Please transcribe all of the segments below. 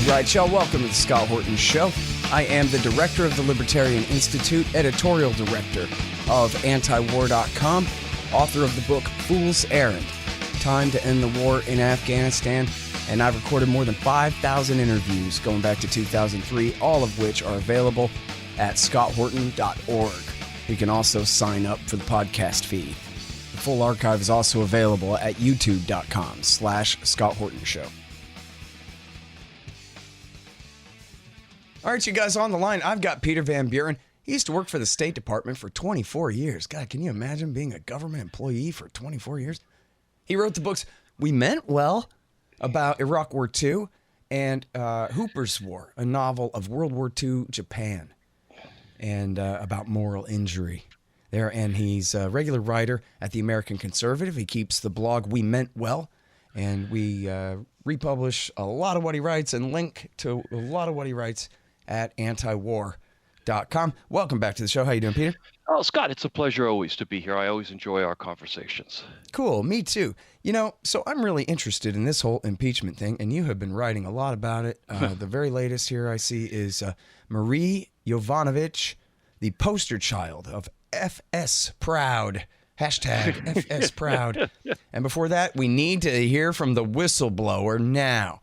right, y'all. Welcome to the Scott Horton Show. I am the director of the Libertarian Institute, editorial director of antiwar.com, author of the book Fool's Errand, Time to End the War in Afghanistan, and I've recorded more than 5,000 interviews going back to 2003, all of which are available at scotthorton.org. You can also sign up for the podcast feed. The full archive is also available at youtube.com/Scott Horton Show. All right, you guys on the line. I've got Peter Van Buren. He used to work for the State Department for 24 years. God, can you imagine being a government employee for 24 years? He wrote the books We Meant Well about Iraq War II and Hooper's War, a novel of World War II Japan and about moral injury there. And he's a regular writer at the American Conservative. He keeps the blog We Meant Well, and we republish a lot of what he writes and link to a lot of what he writes at antiwar.com. Welcome back to the show. How you doing, Peter? Oh, Scott, it's a pleasure always to be here. I always enjoy our conversations. Cool. Me too. You know, so I'm really interested in this whole impeachment thing, and you have been writing a lot about it. The very latest here I see is Marie Yovanovitch, the poster child of FS Proud. Hashtag FS Proud. And before that, we need to hear from the whistleblower now.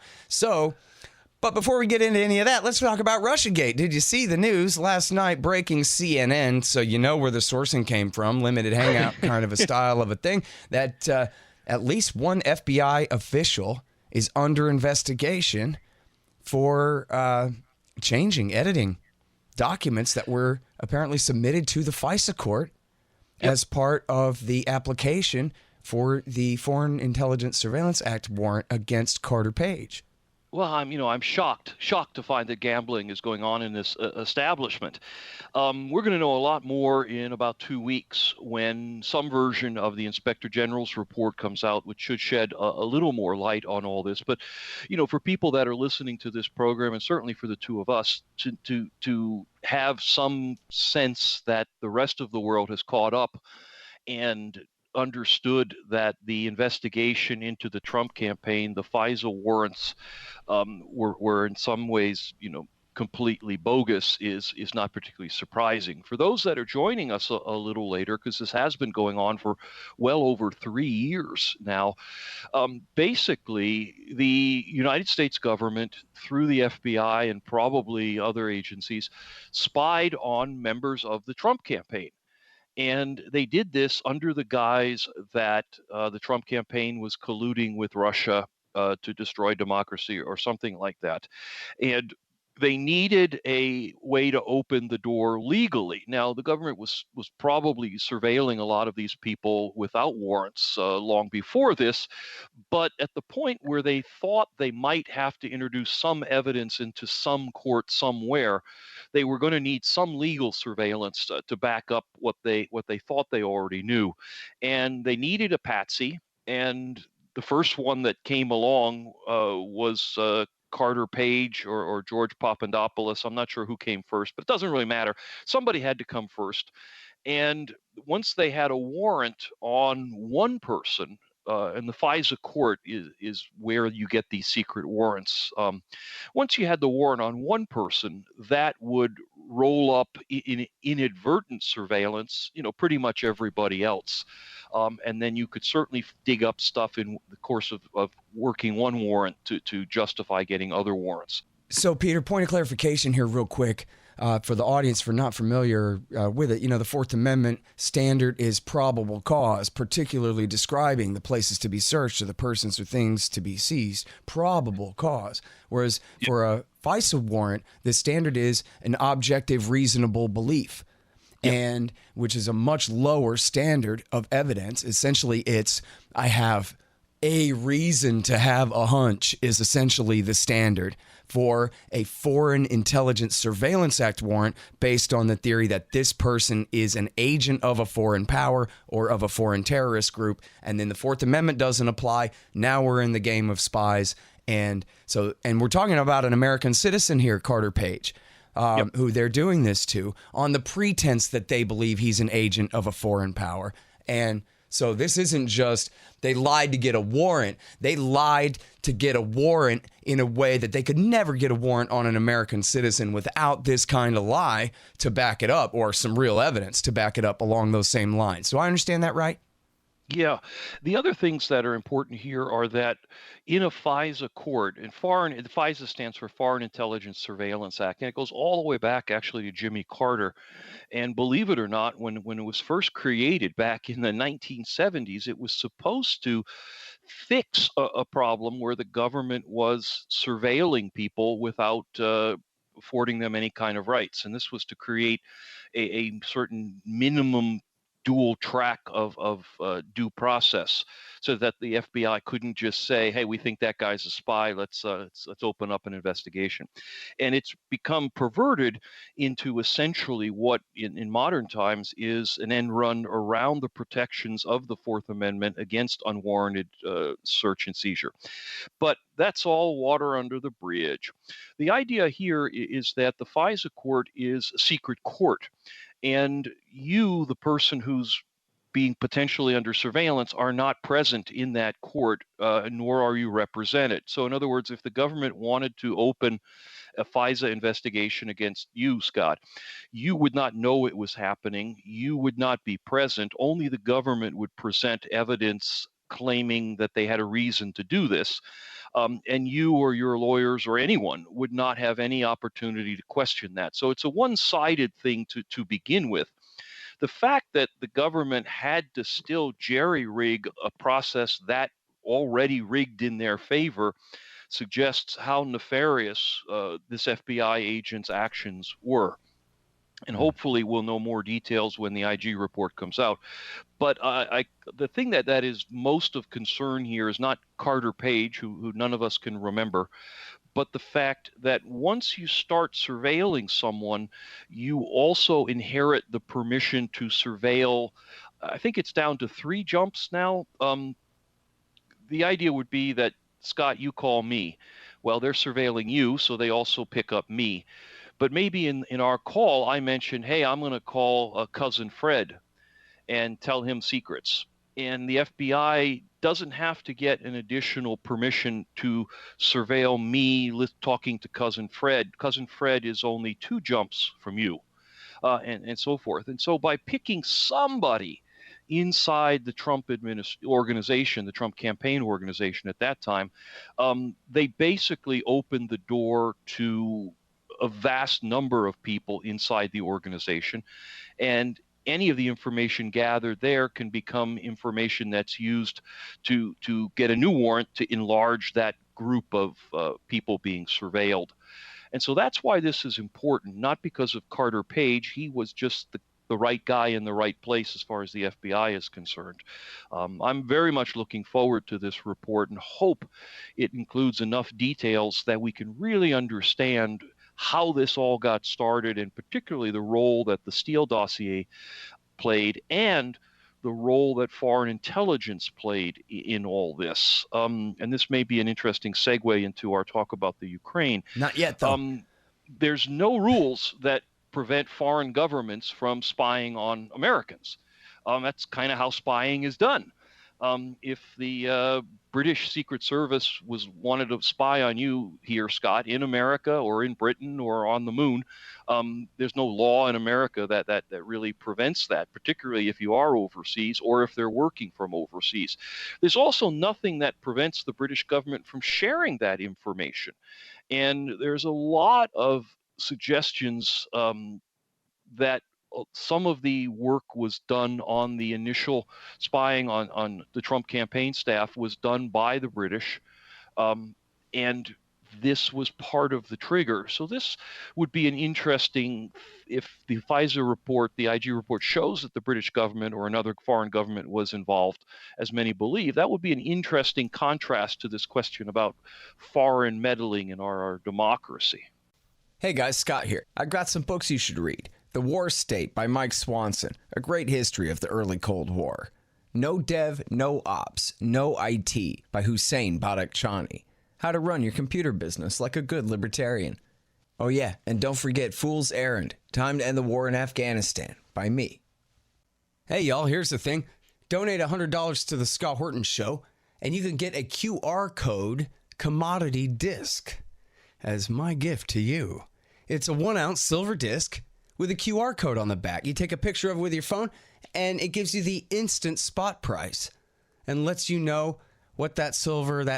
But before we get into any of that, let's talk about Russiagate. Did you see the news last night breaking CNN, so you know where the sourcing came from, limited hangout kind of a style of a thing, that at least one FBI official is under investigation for editing documents that were apparently submitted to the FISA Court as part of the application for the Foreign Intelligence Surveillance Act warrant against Carter Page. Well, I'm shocked to find that gambling is going on in this establishment. We're going to know a lot more in about 2 weeks when some version of the Inspector General's report comes out, which should shed a little more light on all this. But, for people that are listening to this program, and certainly for the two of us, to have some sense that the rest of the world has caught up and understood that the investigation into the Trump campaign, the FISA warrants, were in some ways, completely bogus is not particularly surprising. For those that are joining us a little later, because this has been going on for well over 3 years now, basically the United States government, through the FBI and probably other agencies, spied on members of the Trump campaign. And they did this under the guise that the Trump campaign was colluding with Russia to destroy democracy or something like that. And they needed a way to open the door legally. Now, the government was probably surveilling a lot of these people without warrants long before this, but at the point where they thought they might have to introduce some evidence into some court somewhere, they were going to need some legal surveillance to back up what they thought they already knew. And they needed a patsy, and the first one that came along was Carter Page or George Papadopoulos. I'm not sure who came first, but it doesn't really matter. Somebody had to come first. And once they had a warrant on one person, and the FISA Court is where you get these secret warrants. Once you had the warrant on one person, that would roll up in inadvertent surveillance, pretty much everybody else. And then you could certainly dig up stuff in the course of working one warrant to justify getting other warrants. So, Peter, point of clarification here real quick for the audience for not familiar with it. The Fourth Amendment standard is probable cause, particularly describing the places to be searched or the persons or things to be seized. Probable cause. Whereas for a FISA warrant, the standard is an objective, reasonable belief. And which is a much lower standard of evidence. Essentially, it's I have a reason to have a hunch is essentially the standard for a Foreign Intelligence Surveillance Act warrant based on the theory that this person is an agent of a foreign power or of a foreign terrorist group. And then the Fourth Amendment doesn't apply. Now we're in the game of spies. And we're talking about an American citizen here, Carter Page. Who they're doing this to on the pretense that they believe he's an agent of a foreign power. And So this isn't just they lied to get a warrant. They lied to get a warrant in a way that they could never get a warrant on an American citizen without this kind of lie to back it up, or some real evidence to back it up along those same lines. Do I understand that right? Yeah. The other things that are important here are that in a FISA court, FISA stands for Foreign Intelligence Surveillance Act, and it goes all the way back actually to Jimmy Carter. And believe it or not, when it was first created back in the 1970s, it was supposed to fix a problem where the government was surveilling people without affording them any kind of rights. And this was to create a certain minimum dual track of due process, so that the FBI couldn't just say, "Hey, we think that guy's a spy. Let's open up an investigation." And it's become perverted into essentially what in modern times is an end run around the protections of the Fourth Amendment against unwarranted search and seizure. But that's all water under the bridge. The idea here is that the FISA court is a secret court, and you, the person who's being potentially under surveillance, are not present in that court, nor are you represented. So, in other words, if the government wanted to open a FISA investigation against you, Scott, you would not know it was happening. You would not be present. Only the government would present evidence claiming that they had a reason to do this. And you or your lawyers or anyone would not have any opportunity to question that. So it's a one-sided thing to begin with. The fact that the government had to still jerry-rig a process that already rigged in their favor suggests how nefarious this FBI agent's actions were. And hopefully we'll know more details when the IG report comes out. But the thing that is most of concern here is not Carter Page, who none of us can remember, but the fact that once you start surveilling someone, you also inherit the permission to surveil. I think it's down to 3 jumps now. The idea would be that, Scott, you call me. Well, they're surveilling you, so they also pick up me. But maybe in our call, I mentioned, hey, I'm going to call cousin Fred and tell him secrets. And the FBI doesn't have to get an additional permission to surveil me talking to cousin Fred. Cousin Fred is only 2 jumps from you, and so forth. And so by picking somebody inside the Trump organization, the Trump campaign organization at that time, they basically opened the door to a vast number of people inside the organization, and any of the information gathered there can become information that's used to get a new warrant to enlarge that group of people being surveilled. And so that's why this is important, not because of Carter Page. He was just the right guy in the right place as far as the FBI is concerned. I'm very much looking forward to this report and hope it includes enough details that we can really understand how this all got started, and particularly the role that the Steele dossier played and the role that foreign intelligence played in all this. And this may be an interesting segue into our talk about the Ukraine. Not yet, though. There's no rules that prevent foreign governments from spying on Americans. That's kind of how spying is done. If the British Secret Service wanted to spy on you here, Scott, in America or in Britain or on the moon, there's no law in America that really prevents that, particularly if you are overseas or if they're working from overseas. There's also nothing that prevents the British government from sharing that information. And there's a lot of suggestions that some of the work was done on the initial spying on the Trump campaign staff was done by the British, and this was part of the trigger. So this would be an interesting, if the FISA report, the IG report shows that the British government or another foreign government was involved, as many believe, that would be an interesting contrast to this question about foreign meddling in our democracy. Hey guys, Scott here. I got some books you should read. The War State by Mike Swanson, a great history of the early Cold War. No Dev, No Ops, No IT by Hussein Badakhshani. How to run your computer business like a good libertarian. Oh yeah, and don't forget Fool's Errand, Time to End the War in Afghanistan by me. Hey y'all, here's the thing. Donate $100 to the Scott Horton Show, and you can get a QR code commodity disc as my gift to you. It's a 1-ounce silver disc with a QR code on the back. You take a picture of it with your phone, and it gives you the instant spot price and lets you know what that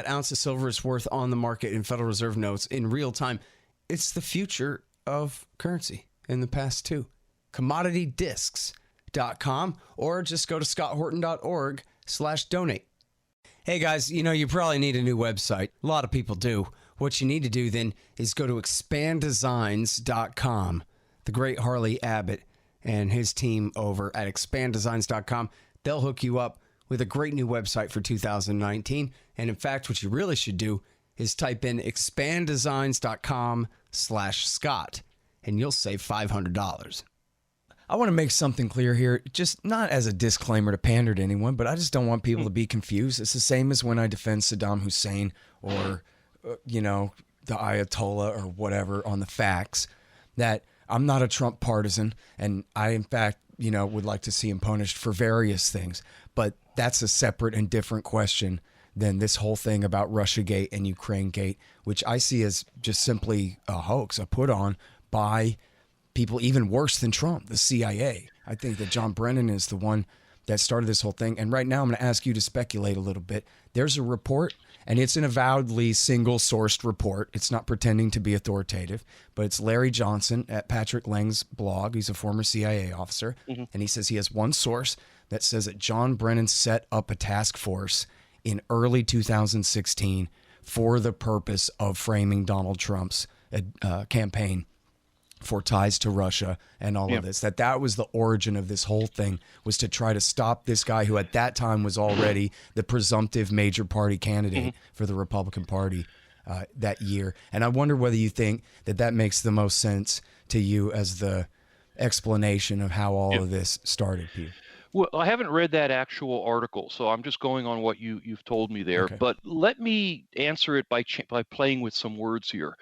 ounce of silver is worth on the market in Federal Reserve notes in real time. It's the future of currency in the past, too. CommodityDiscs.com, or just go to scotthorton.org/donate. Hey guys, you probably need a new website. A lot of people do. What you need to do then is go to expanddesigns.com. The great Harley Abbott and his team over at expanddesigns.com, they'll hook you up with a great new website for 2019. And in fact, what you really should do is type in expanddesigns.com/Scott, and you'll save $500. I want to make something clear here, just not as a disclaimer to pander to anyone, but I just don't want people to be confused. It's the same as when I defend Saddam Hussein or, the Ayatollah or whatever on the facts, that I'm not a Trump partisan, and I, in fact, would like to see him punished for various things. But that's a separate and different question than this whole thing about Russiagate and Ukrainegate, which I see as just simply a hoax, a put on by people even worse than Trump, the CIA. I think that John Brennan is the one that started this whole thing. And right now I'm going to ask you to speculate a little bit. There's a report, and it's an avowedly single-sourced report. It's not pretending to be authoritative, but it's Larry Johnson at Patrick Lang's blog. He's a former CIA officer, and he says he has one source that says that John Brennan set up a task force in early 2016 for the purpose of framing Donald Trump's campaign for ties to Russia and all of this, that was the origin of this whole thing, was to try to stop this guy who at that time was already the presumptive major party candidate for the Republican Party that year. And I wonder whether you think that makes the most sense to you as the explanation of how all of this started, Peter. Well, I haven't read that actual article, so I'm just going on what you've told me there. Okay. But let me answer it by playing with some words here.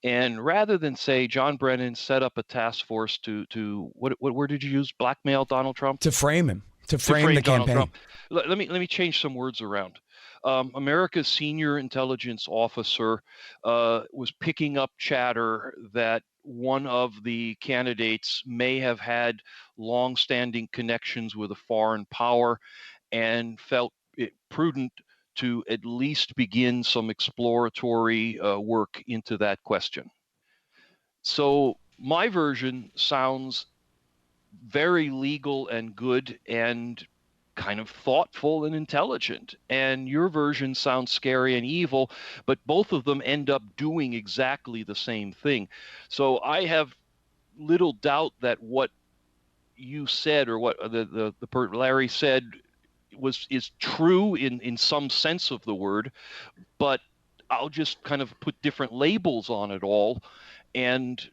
And rather than say John Brennan set up a task force to what word did you use? Blackmail Donald Trump? To frame him, to frame the Donald campaign. Trump. Let me change some words around. America's senior intelligence officer was picking up chatter that one of the candidates may have had long-standing connections with a foreign power and felt it prudent to at least begin some exploratory work into that question. So my version sounds very legal and good and kind of thoughtful and intelligent. And your version sounds scary and evil, but both of them end up doing exactly the same thing. So I have little doubt that what you said, or what the Larry said, is true in some sense of the word, but I'll just kind of put different labels on it all and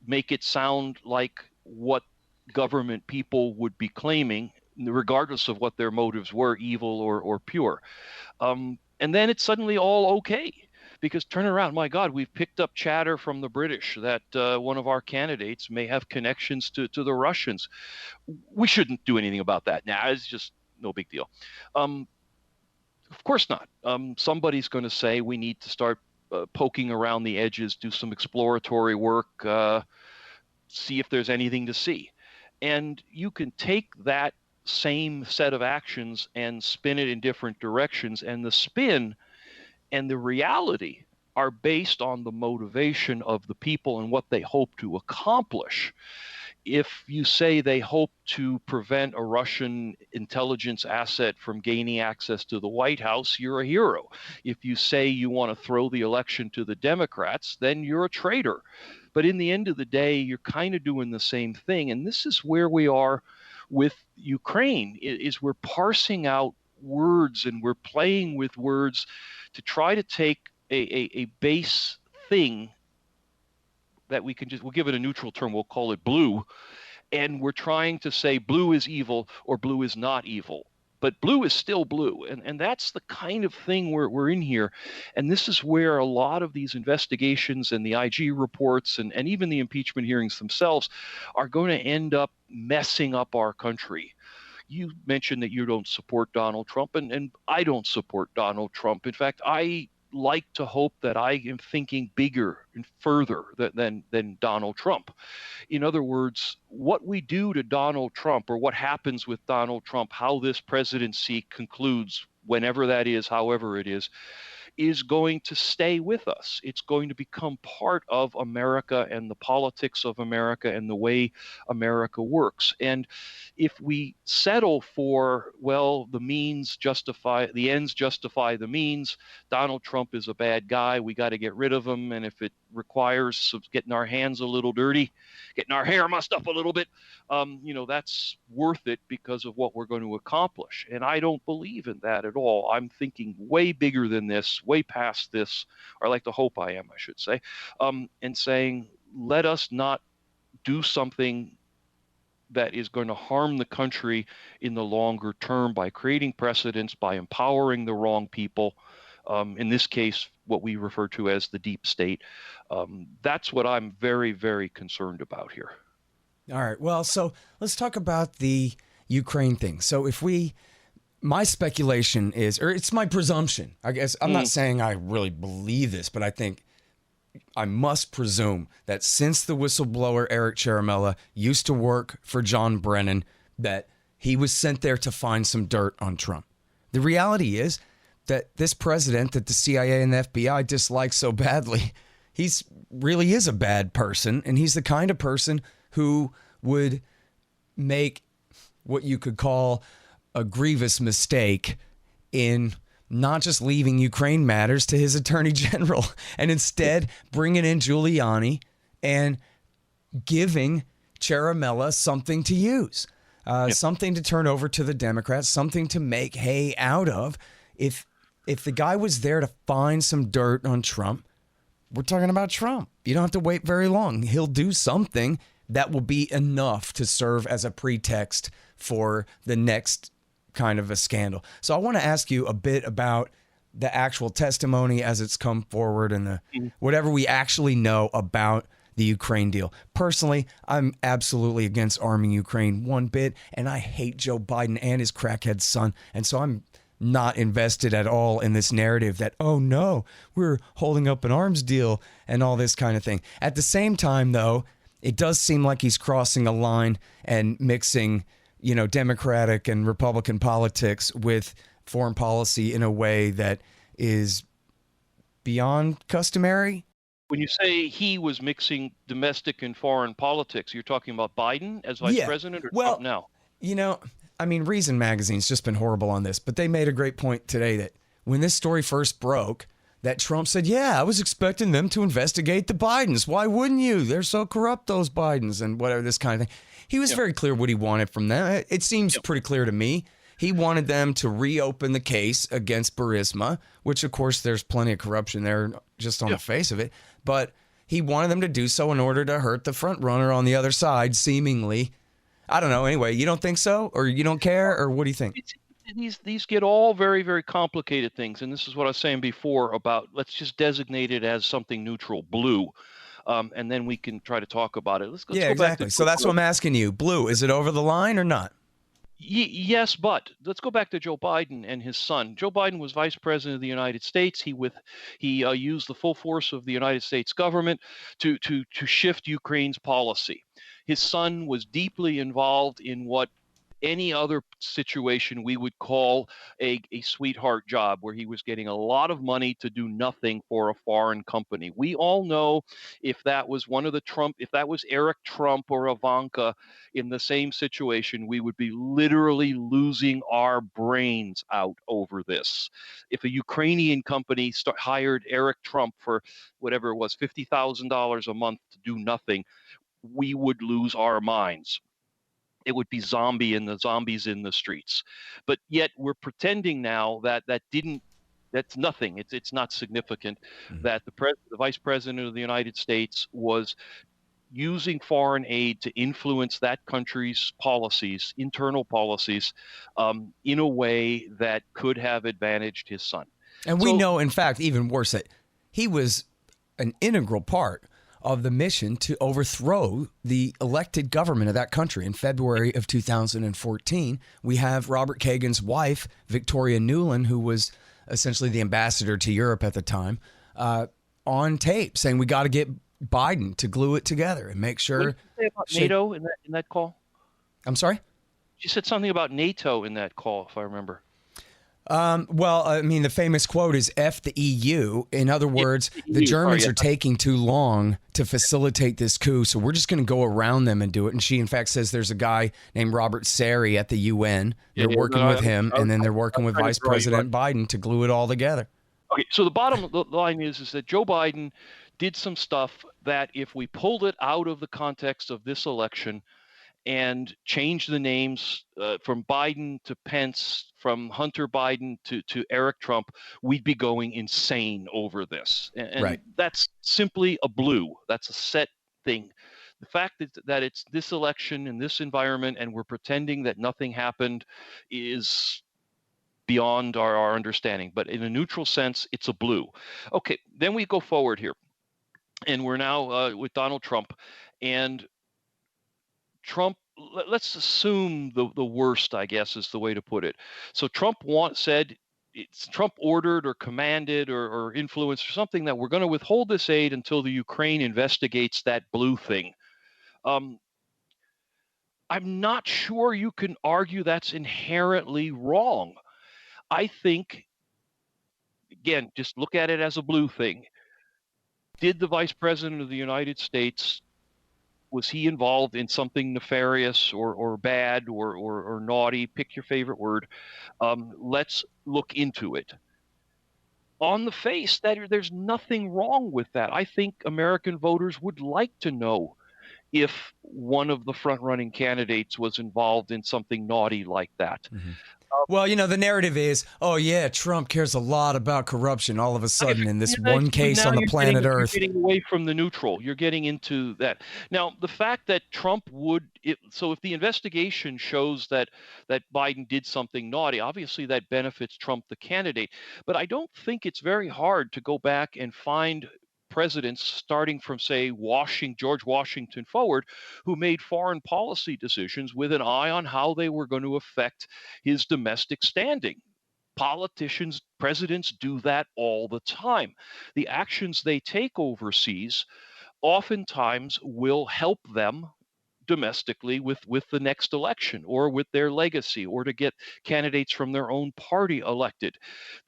make it sound like what government people would be claiming, regardless of what their motives were, evil or pure. And then it's suddenly all okay, because turn around, my God, we've picked up chatter from the British that one of our candidates may have connections to the Russians. We shouldn't do anything about that now. It's just no big deal. Of course not. Somebody's going to say we need to start poking around the edges, do some exploratory work, see if there's anything to see. And you can take that same set of actions and spin it in different directions, and the spin and the reality are based on the motivation of the people and what they hope to accomplish. If you say they hope to prevent a Russian intelligence asset from gaining access to the White House, you're a hero. If you say you want to throw the election to the Democrats, then you're a traitor. But in the end of the day, you're kind of doing the same thing. And this is where we are with Ukraine, is we're parsing out words and we're playing with words to try to take a base thing that we'll give it a neutral term, we'll call it blue, and we're trying to say blue is evil or blue is not evil. But blue is still blue, and that's the kind of thing we're in here. And this is where a lot of these investigations and the IG reports and even the impeachment hearings themselves are going to end up messing up our country. You mentioned that you don't support Donald Trump, and I don't support Donald Trump. In fact, I like to hope that I am thinking bigger and further than Donald Trump. In other words, what we do to Donald Trump, or what happens with Donald Trump, how this presidency concludes, whenever that is, however it is going to stay with us. It's going to become part of America and the politics of America and the way America works. And if we settle for, well, the ends justify the means, Donald Trump is a bad guy, we got to get rid of him. And if it requires getting our hands a little dirty, getting our hair mussed up a little bit, that's worth it because of what we're going to accomplish. And I don't believe in that at all. I'm thinking way bigger than this, way past this, or I like to hope I am, I should say, and saying, let us not do something that is going to harm the country in the longer term by creating precedents, by empowering the wrong people. In this case, what we refer to as the deep state. That's what I'm very, very concerned about here. All right. Well, so let's talk about the Ukraine thing. So my speculation is, or it's my presumption, I guess, I'm not saying I really believe this, but I think I must presume that since the whistleblower Eric Ciaramella used to work for John Brennan, that he was sent there to find some dirt on Trump. The reality is that this president that the CIA and the FBI dislike so badly, he's really is a bad person, and he's the kind of person who would make what you could call a grievous mistake in not just leaving Ukraine matters to his attorney general and instead bringing in Giuliani and giving Ciaramella something to use, something to turn over to the Democrats, something to make hay out of. If the guy was there to find some dirt on Trump, we're talking about Trump. You don't have to wait very long. He'll do something that will be enough to serve as a pretext for the next kind of a scandal. So I want to ask you a bit about the actual testimony as it's come forward and whatever we actually know about the Ukraine deal. Personally, I'm absolutely against arming Ukraine one bit, and I hate Joe Biden and his crackhead son. And so I'm not invested at all in this narrative that, oh no, we're holding up an arms deal and all this kind of thing. At the same time, though, it does seem like he's crossing a line and mixing, Democratic and Republican politics with foreign policy in a way that is beyond customary. When you say he was mixing domestic and foreign politics, you're talking about Biden as vice president or Trump now? Reason Magazine's just been horrible on this, but they made a great point today that when this story first broke, that Trump said, yeah, I was expecting them to investigate the Bidens. Why wouldn't you? They're so corrupt, those Bidens, and whatever, this kind of thing. He was very clear what he wanted from them. It seems pretty clear to me. He wanted them to reopen the case against Burisma, which, of course, there's plenty of corruption there just on the face of it. But he wanted them to do so in order to hurt the front runner on the other side, seemingly. I don't know. Anyway, you don't think so? Or you don't care? Or what do you think? These get all very, very complicated things. And this is what I was saying before about let's just designate it as something neutral, blue. And then we can try to talk about it. Let's go exactly. So that's what I'm asking you. Blue, is it over the line or not? Yes, but let's go back to Joe Biden and his son. Joe Biden was vice president of the United States. He used the full force of the United States government to shift Ukraine's policy. His son was deeply involved in what any other situation we would call a sweetheart job, where he was getting a lot of money to do nothing for a foreign company. We all know if that was if that was Eric Trump or Ivanka in the same situation, we would be literally losing our brains out over this. If a Ukrainian company hired Eric Trump for whatever it was, $50,000 a month to do nothing, we would lose our minds. It would be zombies in the streets. But yet we're pretending now that's nothing. It's not significant that the vice president of the United States was using foreign aid to influence that country's policies, internal policies, in a way that could have advantaged his son. And we know, in fact, even worse, that he was an integral part of the mission to overthrow the elected government of that country. In February of 2014, we have Robert Kagan's wife, Victoria Nuland, who was essentially the ambassador to Europe at the time, on tape saying we got to get Biden to glue it together and make sure. What did you say about NATO in that call? I'm sorry? She said something about NATO in that call, if I remember. Well, I mean, the famous quote is F the EU. In other words, the Germans are taking too long to facilitate this coup, so we're just going to go around them and do it. And she, in fact, says there's a guy named Robert Sari at the UN. They're working with him, and then they're working with Vice President Biden to glue it all together. Okay, so the bottom line is that Joe Biden did some stuff that if we pulled it out of the context of this election and changed the names from Biden to Pence, from Hunter Biden to Eric Trump, we'd be going insane over this. And right. That's simply a blue. That's a set thing. The fact that it's this election in this environment and we're pretending that nothing happened is beyond our understanding. But in a neutral sense, it's a blue. Okay, then we go forward here. And we're now with Donald Trump. And Trump, let's assume the worst, I guess, is the way to put it. So Trump Trump ordered or commanded or influenced or something that we're going to withhold this aid until the Ukraine investigates that blue thing. I'm not sure you can argue that's inherently wrong. I think, again, just look at it as a blue thing. Did the Vice President of the United States, was he involved in something nefarious or bad or naughty? Pick your favorite word. Let's look into it. On the face, there's nothing wrong with that. I think American voters would like to know if one of the front-running candidates was involved in something naughty like that. Mm-hmm. Well, the narrative is, oh, yeah, Trump cares a lot about corruption all of a sudden in this one case on the planet Earth. You're getting away from the neutral. You're getting into that. Now, the fact that Trump so if the investigation shows that Biden did something naughty, obviously that benefits Trump, the candidate. But I don't think it's very hard to go back and find presidents starting from, say, George Washington forward, who made foreign policy decisions with an eye on how they were going to affect his domestic standing. Politicians, presidents do that all the time. The actions they take overseas oftentimes will help them domestically with the next election or with their legacy or to get candidates from their own party elected.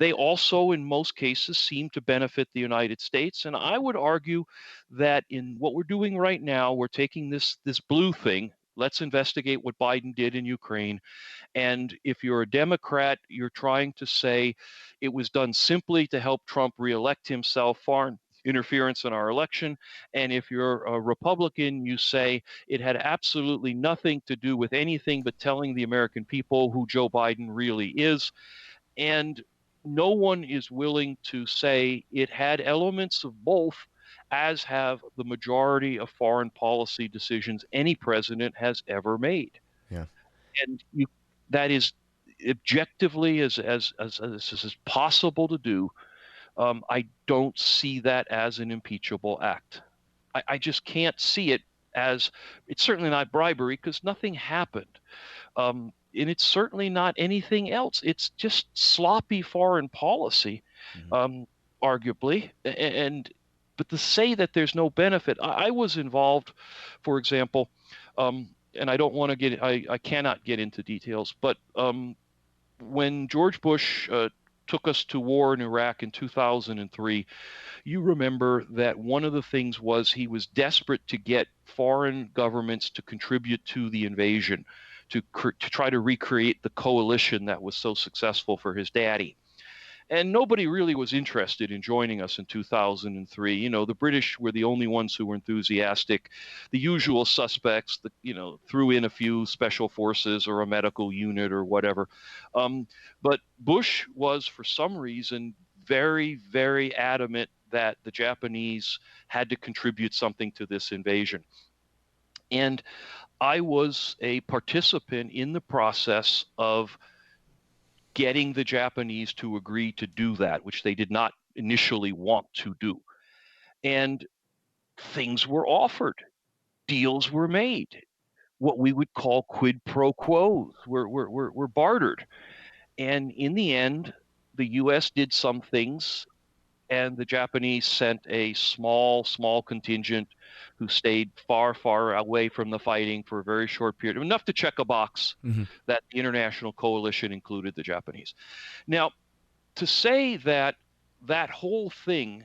They also, in most cases, seem to benefit the United States. And I would argue that in what we're doing right now, we're taking this blue thing. Let's investigate what Biden did in Ukraine. And if you're a Democrat, you're trying to say it was done simply to help Trump reelect himself, foreign interference in our election. And if you're a Republican, you say it had absolutely nothing to do with anything but telling the American people who Joe Biden really is. And no one is willing to say it had elements of both, as have the majority of foreign policy decisions any president has ever made. Yeah. And that is objectively as possible to do. I don't see that as an impeachable act. I just can't see it as, it's certainly not bribery because nothing happened. And it's certainly not anything else. It's just sloppy foreign policy, arguably. But to say that there's no benefit, I was involved, for example, and I don't want to I cannot get into details, but when George Bush took us to war in Iraq in 2003, you remember that one of the things was he was desperate to get foreign governments to contribute to the invasion, to try to recreate the coalition that was so successful for his daddy. And nobody really was interested in joining us in 2003. The British were the only ones who were enthusiastic. The usual suspects, threw in a few special forces or a medical unit or whatever. But Bush was, for some reason, very, very adamant that the Japanese had to contribute something to this invasion. And I was a participant in the process of getting the Japanese to agree to do that, which they did not initially want to do. And things were offered, deals were made, what we would call quid pro quos were bartered. And in the end, the U.S. did some things, and the Japanese sent a small contingent who stayed far away from the fighting for a very short period, enough to check a box that the international coalition included the Japanese. Now, to say that that whole thing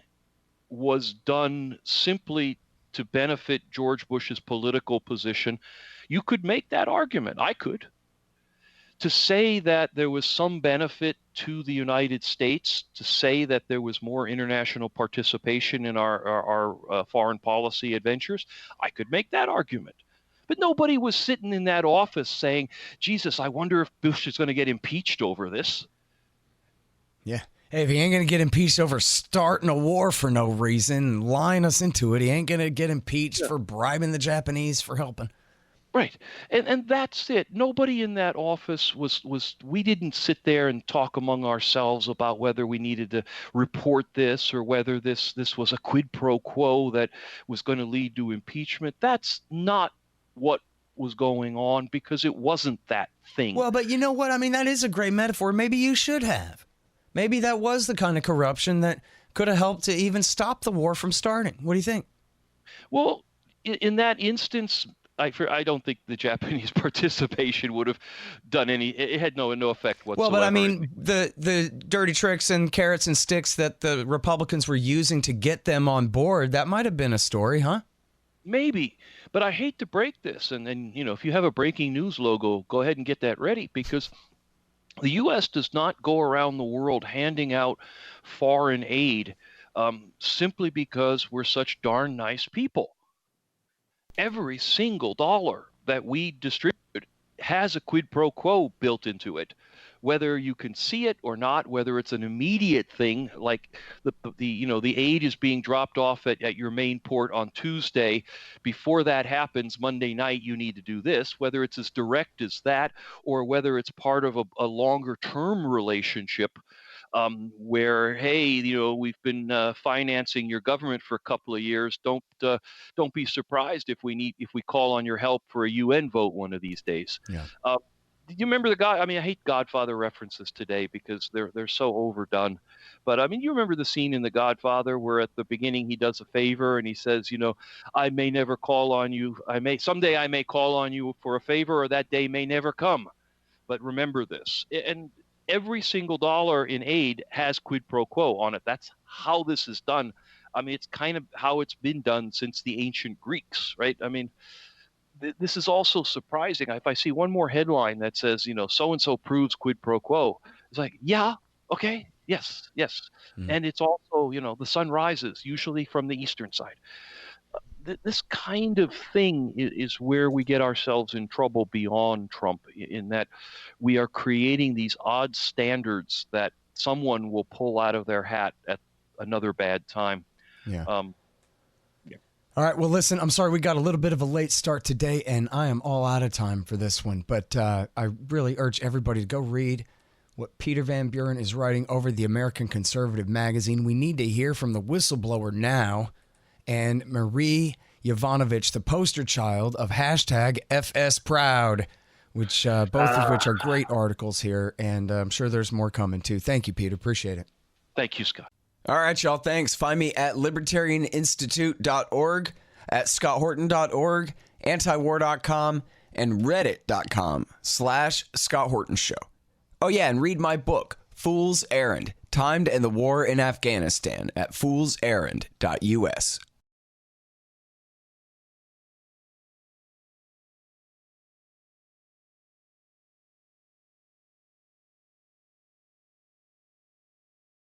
was done simply to benefit George Bush's political position, you could make that argument. I could. To say that there was some benefit to the United States, to say that there was more international participation in our foreign policy adventures, I could make that argument. But nobody was sitting in that office saying, Jesus, I wonder if Bush is going to get impeached over this. Yeah. Hey, if he ain't going to get impeached over starting a war for no reason, lying us into it, he ain't going to get impeached for bribing the Japanese for helping. Right. And that's it. Nobody in that office we didn't sit there and talk among ourselves about whether we needed to report this or whether this was a quid pro quo that was going to lead to impeachment. That's not what was going on, because it wasn't that thing. Well, but you know what? I mean, that is a great metaphor. Maybe you should have. Maybe that was the kind of corruption that could have helped to even stop the war from starting. What do you think? Well, in that instance, I don't think the Japanese participation would have done any. It had no effect whatsoever. Well, but I mean, the dirty tricks and carrots and sticks that the Republicans were using to get them on board, that might have been a story, huh? Maybe, but I hate to break this. And if you have a breaking news logo, go ahead and get that ready, because the U.S. does not go around the world handing out foreign aid simply because we're such darn nice people. Every single dollar that we distribute has a quid pro quo built into it, whether you can see it or not, whether it's an immediate thing like the aid is being dropped off at your main port on Tuesday. Before that happens, Monday night, you need to do this, whether it's as direct as that, or whether it's part of a longer term relationship where, hey, we've been financing your government for a couple of years. Don't be surprised if we call on your help for a UN vote one of these days. Yeah. You remember I hate Godfather references today because they're so overdone. But I mean, you remember the scene in The Godfather where at the beginning he does a favor and he says, I may never call on you. Someday I may call on you for a favor, or that day may never come. But remember this. And every single dollar in aid has quid pro quo on it. That's how this is done. I mean, it's kind of how it's been done since the ancient Greeks, right? I mean, this is also surprising. If I see one more headline that says, so-and-so proves quid pro quo, it's like, yeah, okay, yes. Mm-hmm. And it's also, the sun rises, usually from the eastern side. This kind of thing is where we get ourselves in trouble beyond Trump, in that we are creating these odd standards that someone will pull out of their hat at another bad time. Yeah. All right. Well, listen, I'm sorry we got a little bit of a late start today, and I am all out of time for this one. But I really urge everybody to go read what Peter Van Buren is writing over the American Conservative magazine. We need to hear from the whistleblower now, and Marie Yovanovitch, the poster child of #FSProud, which both of which are great articles here, and I'm sure there's more coming too. Thank you, Peter. Appreciate it. Thank you, Scott. All right, y'all. Thanks. Find me at libertarianinstitute.org, at scotthorton.org, antiwar.com, and reddit.com/Scott Horton Show. Oh, yeah, and read my book, Fool's Errand, Time to End the War in Afghanistan, at foolserrand.us.